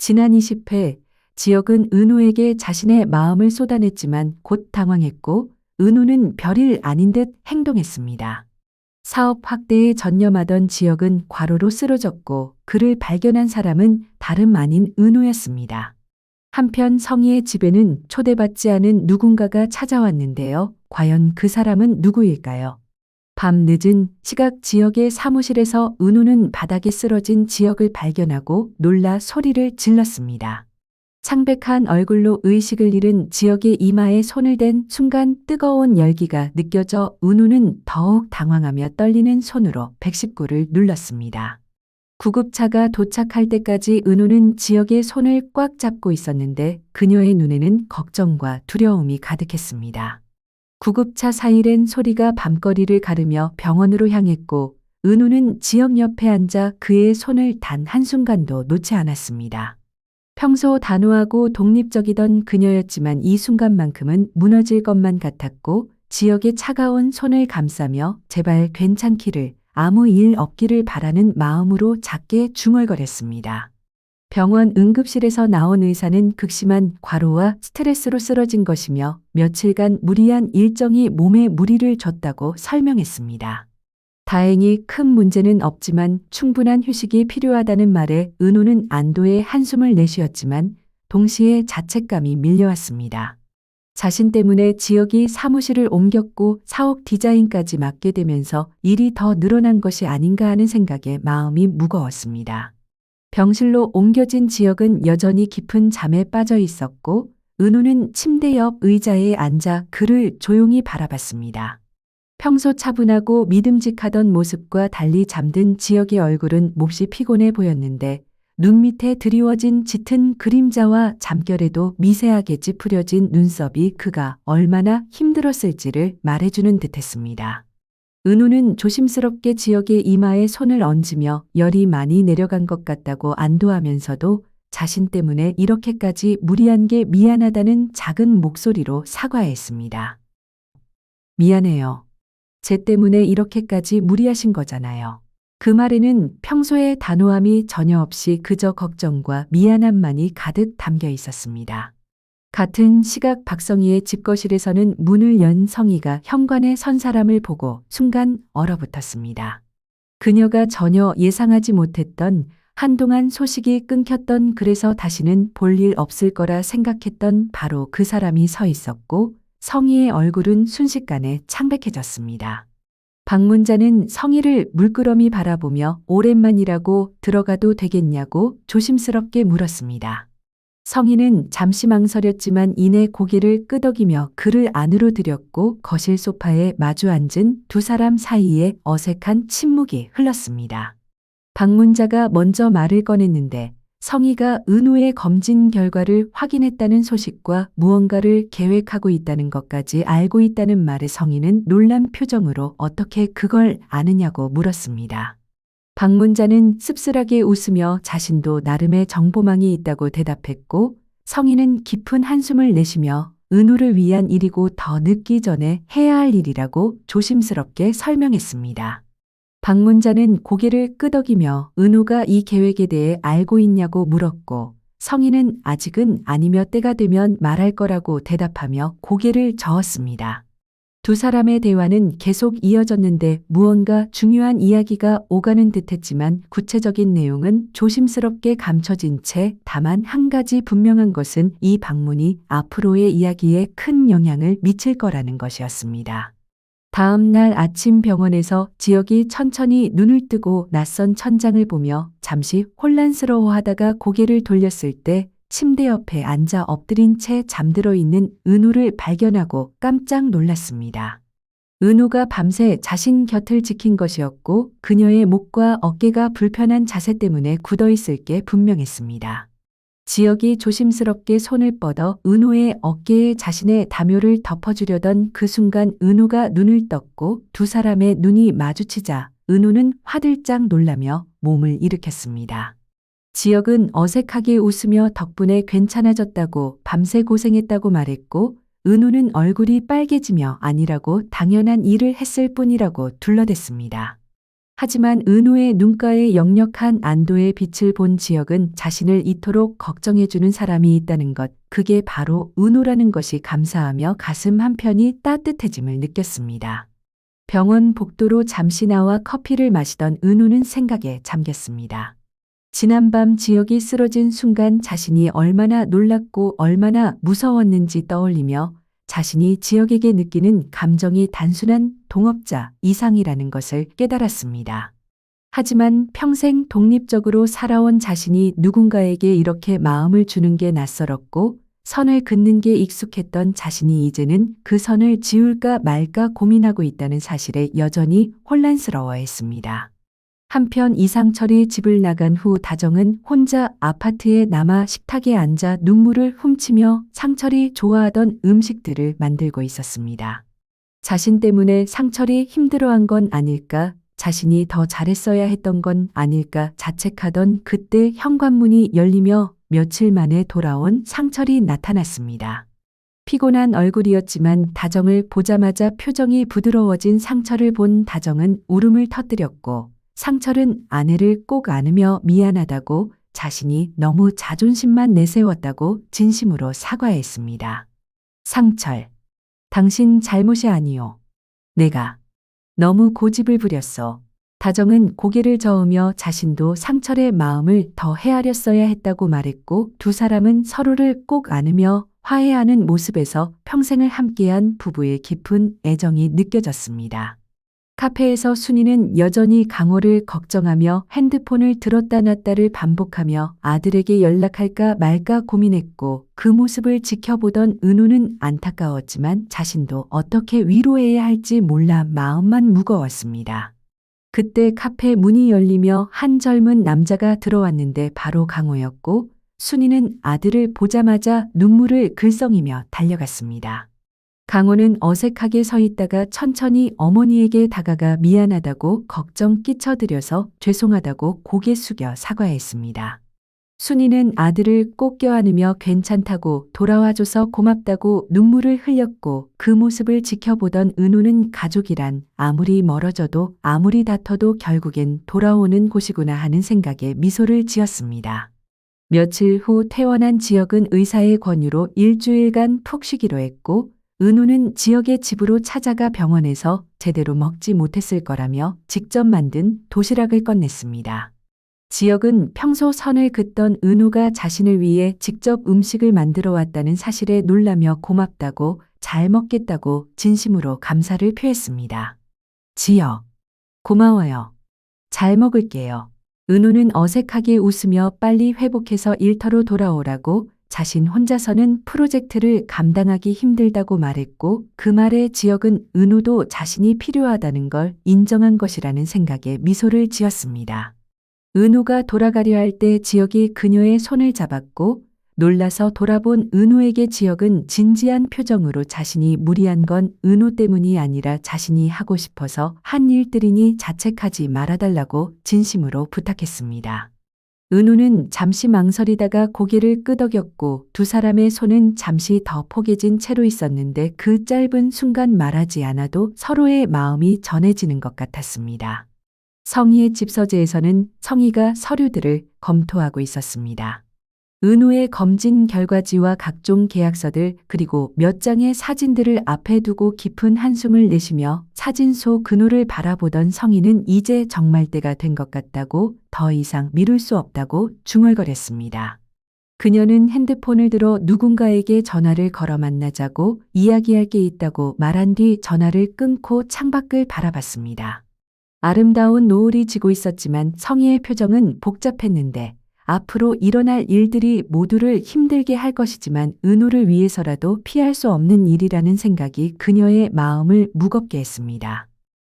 지난 20회 지혁은 은우에게 자신의 마음을 쏟아냈지만 곧 당황했고 은우는 별일 아닌 듯 행동했습니다. 사업 확대에 전념하던 지혁은 과로로 쓰러졌고 그를 발견한 사람은 다름 아닌 은우였습니다. 한편 성희의 집에는 초대받지 않은 누군가가 찾아왔는데요. 과연 그 사람은 누구일까요? 밤 늦은 시각 지혁의 사무실에서 은우는 바닥에 쓰러진 지혁을 발견하고 놀라 소리를 질렀습니다. 창백한 얼굴로 의식을 잃은 지혁의 이마에 손을 댄 순간 뜨거운 열기가 느껴져 은우는 더욱 당황하며 떨리는 손으로 119를 눌렀습니다. 구급차가 도착할 때까지 은우는 지혁의 손을 꽉 잡고 있었는데 그녀의 눈에는 걱정과 두려움이 가득했습니다. 구급차 사이렌 소리가 밤거리를 가르며 병원으로 향했고 은우는 지혁 옆에 앉아 그의 손을 단 한순간도 놓지 않았습니다. 평소 단호하고 독립적이던 그녀였지만 이 순간만큼은 무너질 것만 같았고 지혁의 차가운 손을 감싸며 제발 괜찮기를, 아무 일 없기를 바라는 마음으로 작게 중얼거렸습니다. 병원 응급실에서 나온 의사는 극심한 과로와 스트레스로 쓰러진 것이며 며칠간 무리한 일정이 몸에 무리를 줬다고 설명했습니다. 다행히 큰 문제는 없지만 충분한 휴식이 필요하다는 말에 은우는 안도의 한숨을 내쉬었지만 동시에 자책감이 밀려왔습니다. 자신 때문에 지혁이 사무실을 옮겼고 사옥 디자인까지 맡게 되면서 일이 더 늘어난 것이 아닌가 하는 생각에 마음이 무거웠습니다. 병실로 옮겨진 지혁은 여전히 깊은 잠에 빠져 있었고 은우는 침대 옆 의자에 앉아 그를 조용히 바라봤습니다. 평소 차분하고 믿음직하던 모습과 달리 잠든 지혁의 얼굴은 몹시 피곤해 보였는데 눈 밑에 드리워진 짙은 그림자와 잠결에도 미세하게 찌푸려진 눈썹이 그가 얼마나 힘들었을지를 말해주는 듯했습니다. 은우는 조심스럽게 지혁의 이마에 손을 얹으며 열이 많이 내려간 것 같다고 안도하면서도 자신 때문에 이렇게까지 무리한 게 미안하다는 작은 목소리로 사과했습니다. 미안해요. 제 때문에 이렇게까지 무리하신 거잖아요. 그 말에는 평소의 단호함이 전혀 없이 그저 걱정과 미안함만이 가득 담겨 있었습니다. 같은 시각 박성희의 집거실에서는 문을 연 성희가 현관에 선 사람을 보고 순간 얼어붙었습니다. 그녀가 전혀 예상하지 못했던, 한동안 소식이 끊겼던, 그래서 다시는 볼 일 없을 거라 생각했던 바로 그 사람이 서 있었고 성희의 얼굴은 순식간에 창백해졌습니다. 방문자는 성희를 물끄러미 바라보며 오랜만이라고 들어가도 되겠냐고 조심스럽게 물었습니다. 성희는 잠시 망설였지만 이내 고개를 끄덕이며 그를 안으로 들였고 거실 소파에 마주 앉은 두 사람 사이에 어색한 침묵이 흘렀습니다. 방문자가 먼저 말을 꺼냈는데 성희가 은우의 검진 결과를 확인했다는 소식과 무언가를 계획하고 있다는 것까지 알고 있다는 말에 성희는 놀란 표정으로 어떻게 그걸 아느냐고 물었습니다. 방문자는 씁쓸하게 웃으며 자신도 나름의 정보망이 있다고 대답했고 성희는 깊은 한숨을 내쉬며 은우를 위한 일이고 더 늦기 전에 해야 할 일이라고 조심스럽게 설명했습니다. 방문자는 고개를 끄덕이며 은우가 이 계획에 대해 알고 있냐고 물었고 성희는 아직은 아니며 때가 되면 말할 거라고 대답하며 고개를 저었습니다. 두 사람의 대화는 계속 이어졌는데 무언가 중요한 이야기가 오가는 듯했지만 구체적인 내용은 조심스럽게 감춰진 채 다만 한 가지 분명한 것은 이 방문이 앞으로의 이야기에 큰 영향을 미칠 거라는 것이었습니다. 다음 날 아침 병원에서 지혁이 천천히 눈을 뜨고 낯선 천장을 보며 잠시 혼란스러워하다가 고개를 돌렸을 때 침대 옆에 앉아 엎드린 채 잠들어 있는 은우를 발견하고 깜짝 놀랐습니다. 은우가 밤새 자신 곁을 지킨 것이었고 그녀의 목과 어깨가 불편한 자세 때문에 굳어 있을 게 분명했습니다. 지혁이 조심스럽게 손을 뻗어 은우의 어깨에 자신의 담요를 덮어주려던 그 순간 은우가 눈을 떴고 두 사람의 눈이 마주치자 은우는 화들짝 놀라며 몸을 일으켰습니다. 지혁은 어색하게 웃으며 덕분에 괜찮아졌다고, 밤새 고생했다고 말했고 은우는 얼굴이 빨개지며 아니라고 당연한 일을 했을 뿐이라고 둘러댔습니다. 하지만 은호의 눈가에 역력한 안도의 빛을 본 지혁은 자신을 이토록 걱정해주는 사람이 있다는 것, 그게 바로 은호라는 것이 감사하며 가슴 한편이 따뜻해짐을 느꼈습니다. 병원 복도로 잠시 나와 커피를 마시던 은호는 생각에 잠겼습니다. 지난밤 지혁이 쓰러진 순간 자신이 얼마나 놀랐고 얼마나 무서웠는지 떠올리며 자신이 지혁에게 느끼는 감정이 단순한 동업자 이상이라는 것을 깨달았습니다. 하지만 평생 독립적으로 살아온 자신이 누군가에게 이렇게 마음을 주는 게 낯설었고 선을 긋는 게 익숙했던 자신이 이제는 그 선을 지울까 말까 고민하고 있다는 사실에 여전히 혼란스러워했습니다. 한편 이상철이 집을 나간 후 다정은 혼자 아파트에 남아 식탁에 앉아 눈물을 훔치며 상철이 좋아하던 음식들을 만들고 있었습니다. 자신 때문에 상철이 힘들어한 건 아닐까, 자신이 더 잘했어야 했던 건 아닐까 자책하던 그때 현관문이 열리며 며칠 만에 돌아온 상철이 나타났습니다. 피곤한 얼굴이었지만 다정을 보자마자 표정이 부드러워진 상철을 본 다정은 울음을 터뜨렸고 상철은 아내를 꼭 안으며 미안하다고, 자신이 너무 자존심만 내세웠다고 진심으로 사과했습니다. 상철, 당신 잘못이 아니오. 내가 너무 고집을 부렸어. 다정은 고개를 저으며 자신도 상철의 마음을 더 헤아렸어야 했다고 말했고 두 사람은 서로를 꼭 안으며 화해하는 모습에서 평생을 함께한 부부의 깊은 애정이 느껴졌습니다. 카페에서 순이는 여전히 강호를 걱정하며 핸드폰을 들었다 놨다를 반복하며 아들에게 연락할까 말까 고민했고 그 모습을 지켜보던 은우는 안타까웠지만 자신도 어떻게 위로해야 할지 몰라 마음만 무거웠습니다. 그때 카페 문이 열리며 한 젊은 남자가 들어왔는데 바로 강호였고 순이는 아들을 보자마자 눈물을 글썽이며 달려갔습니다. 강호는 어색하게 서 있다가 천천히 어머니에게 다가가 미안하다고, 걱정 끼쳐드려서 죄송하다고 고개 숙여 사과했습니다. 순이는 아들을 꼭 껴안으며 괜찮다고, 돌아와줘서 고맙다고 눈물을 흘렸고 그 모습을 지켜보던 은우는 가족이란 아무리 멀어져도 아무리 다퉈도 결국엔 돌아오는 곳이구나 하는 생각에 미소를 지었습니다. 며칠 후 퇴원한 지혁은 의사의 권유로 일주일간 푹 쉬기로 했고 은우는 지혁의 집으로 찾아가 병원에서 제대로 먹지 못했을 거라며 직접 만든 도시락을 꺼냈습니다. 지혁은 평소 선을 긋던 은우가 자신을 위해 직접 음식을 만들어 왔다는 사실에 놀라며 고맙다고, 잘 먹겠다고 진심으로 감사를 표했습니다. 지혁, 고마워요. 잘 먹을게요. 은우는 어색하게 웃으며 빨리 회복해서 일터로 돌아오라고, 자신 혼자서는 프로젝트를 감당하기 힘들다고 말했고 그 말에 지혁은 은우도 자신이 필요하다는 걸 인정한 것이라는 생각에 미소를 지었습니다. 은우가 돌아가려 할 때 지혁이 그녀의 손을 잡았고 놀라서 돌아본 은우에게 지혁은 진지한 표정으로 자신이 무리한 건 은우 때문이 아니라 자신이 하고 싶어서 한 일들이니 자책하지 말아달라고 진심으로 부탁했습니다. 은우는 잠시 망설이다가 고개를 끄덕였고 두 사람의 손은 잠시 더 포개진 채로 있었는데 그 짧은 순간 말하지 않아도 서로의 마음이 전해지는 것 같았습니다. 성희의 집서재에서는 성희가 서류들을 검토하고 있었습니다. 은우의 검진 결과지와 각종 계약서들 그리고 몇 장의 사진들을 앞에 두고 깊은 한숨을 내쉬며 사진 속 그노를 바라보던 성희는 이제 정말 때가 된 것 같다고, 더 이상 미룰 수 없다고 중얼거렸습니다. 그녀는 핸드폰을 들어 누군가에게 전화를 걸어 만나자고 이야기할 게 있다고 말한 뒤 전화를 끊고 창밖을 바라봤습니다. 아름다운 노을이 지고 있었지만 성희의 표정은 복잡했는데 앞으로 일어날 일들이 모두를 힘들게 할 것이지만 은우를 위해서라도 피할 수 없는 일이라는 생각이 그녀의 마음을 무겁게 했습니다.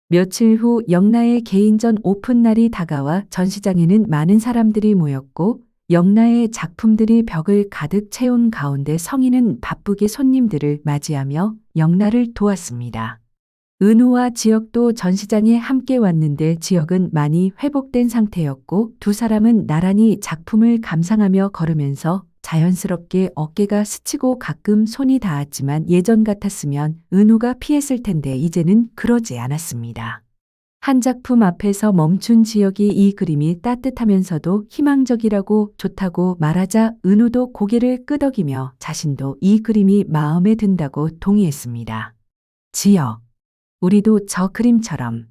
며칠 후 영나의 개인전 오픈 날이 다가와 전시장에는 많은 사람들이 모였고 영나의 작품들이 벽을 가득 채운 가운데 성희는 바쁘게 손님들을 맞이하며 영나를 도왔습니다. 은우와 지혁도 전시장에 함께 왔는데 지혁은 많이 회복된 상태였고 두 사람은 나란히 작품을 감상하며 걸으면서 자연스럽게 어깨가 스치고 가끔 손이 닿았지만 예전 같았으면 은우가 피했을 텐데 이제는 그러지 않았습니다. 한 작품 앞에서 멈춘 지혁이 이 그림이 따뜻하면서도 희망적이라고 좋다고 말하자 은우도 고개를 끄덕이며 자신도 이 그림이 마음에 든다고 동의했습니다. 지혁, 우리도 저 그림처럼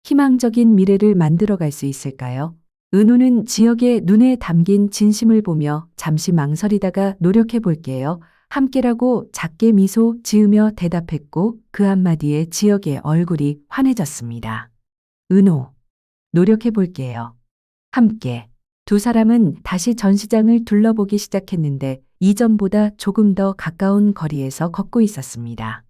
희망적인 미래를 만들어갈 수 있을까요? 은우는 지혁의 눈에 담긴 진심을 보며 잠시 망설이다가 노력해 볼게요. 함께라고 작게 미소 지으며 대답했고 그 한마디에 지혁의 얼굴이 환해졌습니다. 은호, 노력해 볼게요. 함께. 두 사람은 다시 전시장을 둘러보기 시작했는데 이전보다 조금 더 가까운 거리에서 걷고 있었습니다.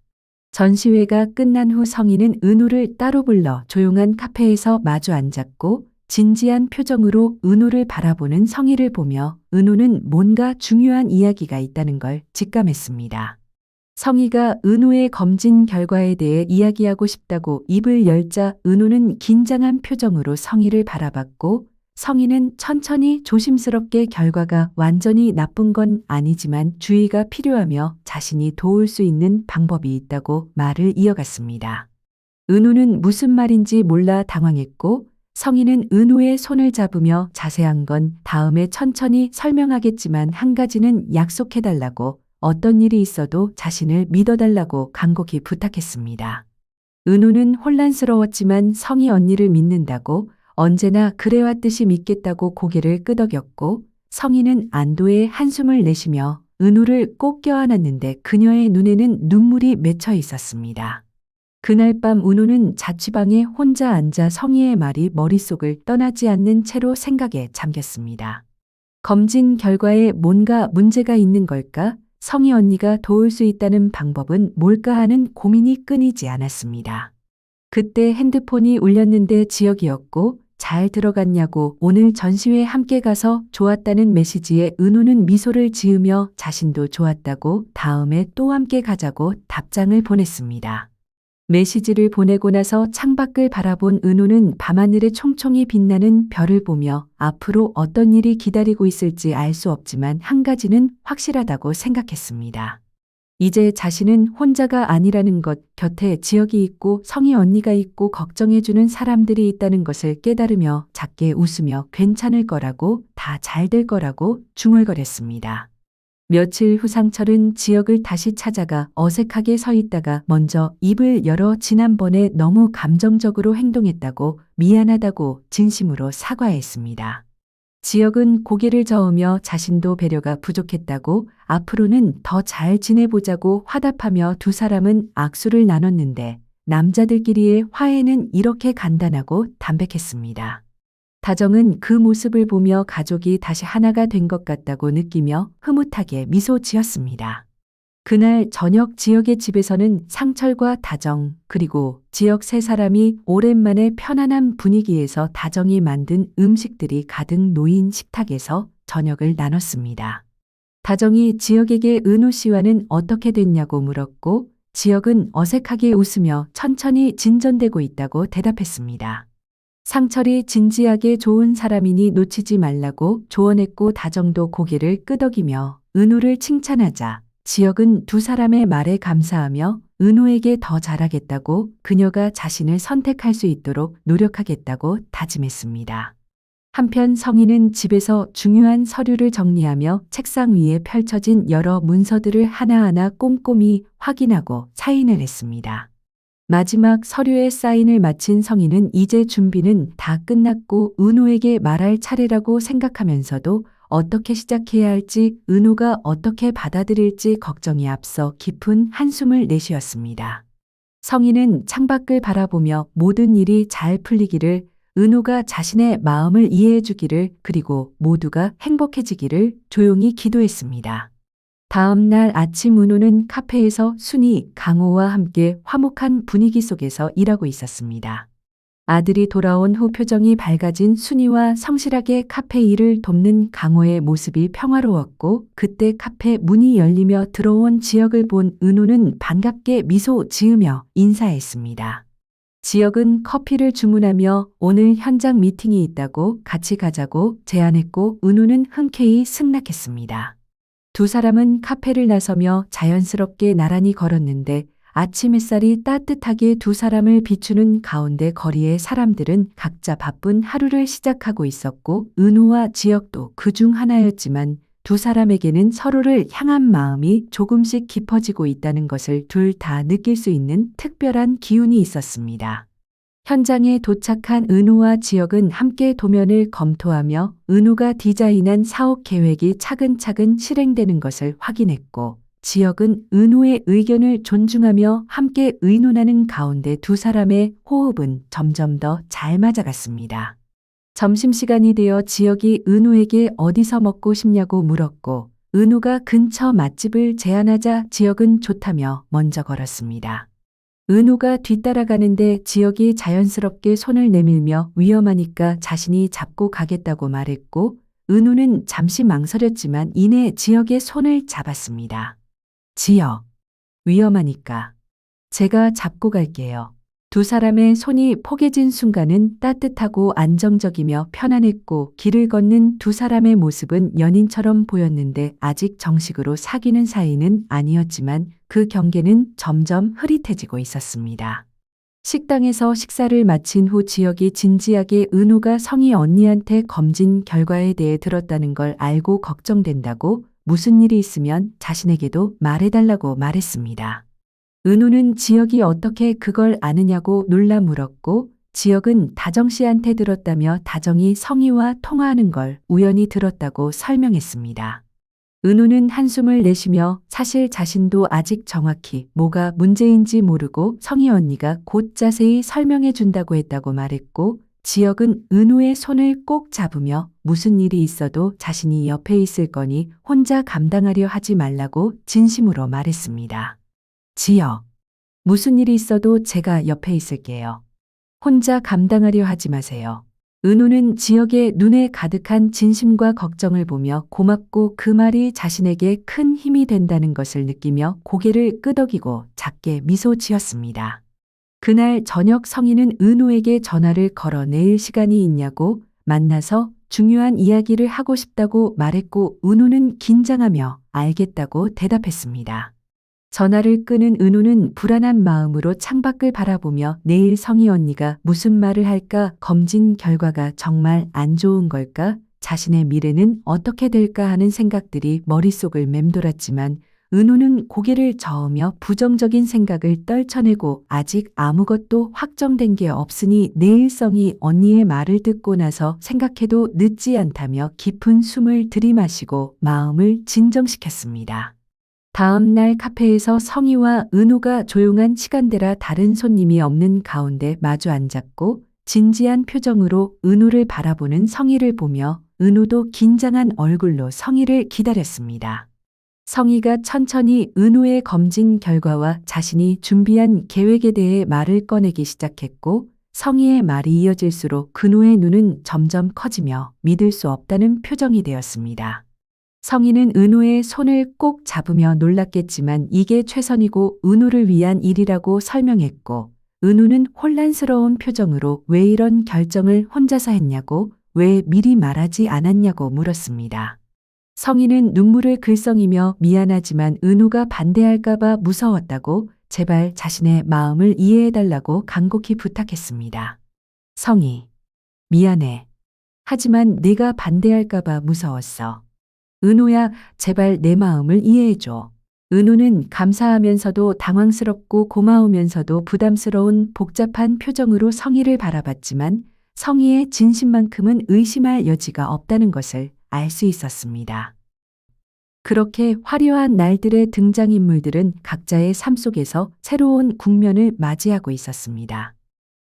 전시회가 끝난 후 성인은 은우를 따로 불러 조용한 카페에서 마주 앉았고 진지한 표정으로 은우를 바라보는 성희를 보며 은우는 뭔가 중요한 이야기가 있다는 걸 직감했습니다. 성희가 은우의 검진 결과에 대해 이야기하고 싶다고 입을 열자 은우는 긴장한 표정으로 성희를 바라봤고 성희는 천천히 조심스럽게 결과가 완전히 나쁜 건 아니지만 주의가 필요하며 자신이 도울 수 있는 방법이 있다고 말을 이어갔습니다. 은우는 무슨 말인지 몰라 당황했고 성희는 은우의 손을 잡으며 자세한 건 다음에 천천히 설명하겠지만 한 가지는 약속해달라고 어떤 일이 있어도 자신을 믿어달라고 간곡히 부탁했습니다. 은우는 혼란스러웠지만 성희 언니를 믿는다고 언제나 그래왔듯이 믿겠다고 고개를 끄덕였고 성희는 안도의 한숨을 내쉬며 은우를 꼭 껴안았는데 그녀의 눈에는 눈물이 맺혀 있었습니다. 그날 밤 은우는 자취방에 혼자 앉아 성희의 말이 머릿속을 떠나지 않는 채로 생각에 잠겼습니다. 검진 결과에 뭔가 문제가 있는 걸까? 성희 언니가 도울 수 있다는 방법은 뭘까 하는 고민이 끊이지 않았습니다. 그때 핸드폰이 울렸는데 지혁이었고 잘 들어갔냐고 오늘 전시회 함께 가서 좋았다는 메시지에 은우는 미소를 지으며 자신도 좋았다고 다음에 또 함께 가자고 답장을 보냈습니다. 메시지를 보내고 나서 창밖을 바라본 은우는 밤하늘에 총총히 빛나는 별을 보며 앞으로 어떤 일이 기다리고 있을지 알 수 없지만 한 가지는 확실하다고 생각했습니다. 이제 자신은 혼자가 아니라는 것, 곁에 지혁이 있고 성희 언니가 있고 걱정해주는 사람들이 있다는 것을 깨달으며 작게 웃으며 괜찮을 거라고 다 잘 될 거라고 중얼거렸습니다. 며칠 후 상철은 지혁을 다시 찾아가 어색하게 서 있다가 먼저 입을 열어 지난번에 너무 감정적으로 행동했다고 미안하다고 진심으로 사과했습니다. 지혁은 고개를 저으며 자신도 배려가 부족했다고 앞으로는 더 잘 지내보자고 화답하며 두 사람은 악수를 나눴는데 남자들끼리의 화해는 이렇게 간단하고 담백했습니다. 다정은 그 모습을 보며 가족이 다시 하나가 된 것 같다고 느끼며 흐뭇하게 미소 지었습니다. 그날 저녁 지혁의 집에서는 상철과 다정 그리고 지혁 세 사람이 오랜만에 편안한 분위기에서 다정이 만든 음식들이 가득 놓인 식탁에서 저녁을 나눴습니다. 다정이 지혁에게 은우 씨와는 어떻게 됐냐고 물었고 지혁은 어색하게 웃으며 천천히 진전되고 있다고 대답했습니다. 상철이 진지하게 좋은 사람이니 놓치지 말라고 조언했고 다정도 고개를 끄덕이며 은우를 칭찬하자 지혁은 두 사람의 말에 감사하며 은우에게 더 잘하겠다고 그녀가 자신을 선택할 수 있도록 노력하겠다고 다짐했습니다. 한편 성희는 집에서 중요한 서류를 정리하며 책상 위에 펼쳐진 여러 문서들을 하나하나 꼼꼼히 확인하고 사인을 했습니다. 마지막 서류에 사인을 마친 성희는 이제 준비는 다 끝났고 은우에게 말할 차례라고 생각하면서도 어떻게 시작해야 할지 은우가 어떻게 받아들일지 걱정이 앞서 깊은 한숨을 내쉬었습니다. 성희는 창밖을 바라보며 모든 일이 잘 풀리기를 은우가 자신의 마음을 이해해 주기를 그리고 모두가 행복해지기를 조용히 기도했습니다. 다음 날 아침 은우는 카페에서 순이, 강호와 함께 화목한 분위기 속에서 일하고 있었습니다. 아들이 돌아온 후 표정이 밝아진 순이와 성실하게 카페 일을 돕는 강호의 모습이 평화로웠고 그때 카페 문이 열리며 들어온 지혁을 본 은우는 반갑게 미소 지으며 인사했습니다. 지혁은 커피를 주문하며 오늘 현장 미팅이 있다고 같이 가자고 제안했고 은우는 흔쾌히 승낙했습니다. 두 사람은 카페를 나서며 자연스럽게 나란히 걸었는데 아침 햇살이 따뜻하게 두 사람을 비추는 가운데 거리의 사람들은 각자 바쁜 하루를 시작하고 있었고 은우와 지혁도 그중 하나였지만 두 사람에게는 서로를 향한 마음이 조금씩 깊어지고 있다는 것을 둘 다 느낄 수 있는 특별한 기운이 있었습니다. 현장에 도착한 은우와 지혁은 함께 도면을 검토하며 은우가 디자인한 사업 계획이 차근차근 실행되는 것을 확인했고 지혁은 은우의 의견을 존중하며 함께 의논하는 가운데 두 사람의 호흡은 점점 더 잘 맞아갔습니다. 점심시간이 되어 지혁이 은우에게 어디서 먹고 싶냐고 물었고 은우가 근처 맛집을 제안하자 지혁은 좋다며 먼저 걸었습니다. 은우가 뒤따라가는데 지혁이 자연스럽게 손을 내밀며 위험하니까 자신이 잡고 가겠다고 말했고 은우는 잠시 망설였지만 이내 지혁의 손을 잡았습니다. 지혁, 위험하니까 제가 잡고 갈게요. 두 사람의 손이 포개진 순간은 따뜻하고 안정적이며 편안했고 길을 걷는 두 사람의 모습은 연인처럼 보였는데 아직 정식으로 사귀는 사이는 아니었지만 그 경계는 점점 흐릿해지고 있었습니다. 식당에서 식사를 마친 후 지혁이 진지하게 은우가 성희 언니한테 검진 결과에 대해 들었다는 걸 알고 걱정된다고 무슨 일이 있으면 자신에게도 말해달라고 말했습니다. 은우는 지혁이 어떻게 그걸 아느냐고 놀라 물었고 지혁은 다정 씨한테 들었다며 다정이 성희와 통화하는 걸 우연히 들었다고 설명했습니다. 은우는 한숨을 내쉬며 사실 자신도 아직 정확히 뭐가 문제인지 모르고 성희 언니가 곧 자세히 설명해 준다고 했다고 말했고 지혁은 은우의 손을 꼭 잡으며 무슨 일이 있어도 자신이 옆에 있을 거니 혼자 감당하려 하지 말라고 진심으로 말했습니다. 지혁, 무슨 일이 있어도 제가 옆에 있을게요. 혼자 감당하려 하지 마세요. 은우는 지혁의 눈에 가득한 진심과 걱정을 보며 고맙고 그 말이 자신에게 큰 힘이 된다는 것을 느끼며 고개를 끄덕이고 작게 미소 지었습니다. 그날 저녁 성희는 은우에게 전화를 걸어 내일 시간이 있냐고 만나서 중요한 이야기를 하고 싶다고 말했고 은우는 긴장하며 알겠다고 대답했습니다. 전화를 끄는 은우는 불안한 마음으로 창밖을 바라보며 내일 성희 언니가 무슨 말을 할까, 검진 결과가 정말 안 좋은 걸까, 자신의 미래는 어떻게 될까 하는 생각들이 머릿속을 맴돌았지만 은우는 고개를 저으며 부정적인 생각을 떨쳐내고 아직 아무것도 확정된 게 없으니 내일 성희 언니의 말을 듣고 나서 생각해도 늦지 않다며 깊은 숨을 들이마시고 마음을 진정시켰습니다. 다음 날 카페에서 성희와 은우가 조용한 시간대라 다른 손님이 없는 가운데 마주 앉았고 진지한 표정으로 은우를 바라보는 성희를 보며 은우도 긴장한 얼굴로 성희를 기다렸습니다. 성희가 천천히 은우의 검진 결과와 자신이 준비한 계획에 대해 말을 꺼내기 시작했고 성희의 말이 이어질수록 근우의 눈은 점점 커지며 믿을 수 없다는 표정이 되었습니다. 성희는 은우의 손을 꼭 잡으며 놀랐겠지만 이게 최선이고 은우를 위한 일이라고 설명했고 은우는 혼란스러운 표정으로 왜 이런 결정을 혼자서 했냐고 왜 미리 말하지 않았냐고 물었습니다. 성희는 눈물을 글썽이며 미안하지만 은우가 반대할까봐 무서웠다고 제발 자신의 마음을 이해해달라고 간곡히 부탁했습니다. 성희, 미안해. 하지만 내가 반대할까봐 무서웠어. 은우야, 제발 내 마음을 이해해줘. 은우는 감사하면서도 당황스럽고 고마우면서도 부담스러운 복잡한 표정으로 성희를 바라봤지만 성희의 진심만큼은 의심할 여지가 없다는 것을 알 수 있었습니다. 그렇게 화려한 날들의 등장인물들은 각자의 삶 속에서 새로운 국면을 맞이하고 있었습니다.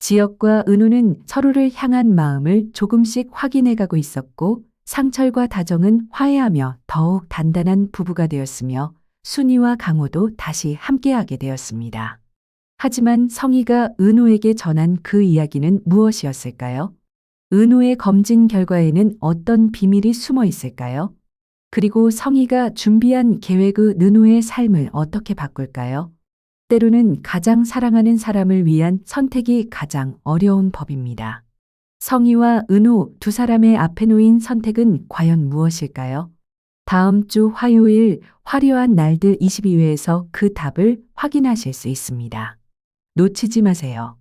지혁과 은우는 서로를 향한 마음을 조금씩 확인해가고 있었고 상철과 다정은 화해하며 더욱 단단한 부부가 되었으며 순이와 강호도 다시 함께하게 되었습니다. 하지만 성희가 은우에게 전한 그 이야기는 무엇이었을까요? 은우의 검진 결과에는 어떤 비밀이 숨어 있을까요? 그리고 성희가 준비한 계획의 은우의 삶을 어떻게 바꿀까요? 때로는 가장 사랑하는 사람을 위한 선택이 가장 어려운 법입니다. 성희와 은우 두 사람의 앞에 놓인 선택은 과연 무엇일까요? 다음 주 화요일 화려한 날들 22회에서 그 답을 확인하실 수 있습니다. 놓치지 마세요.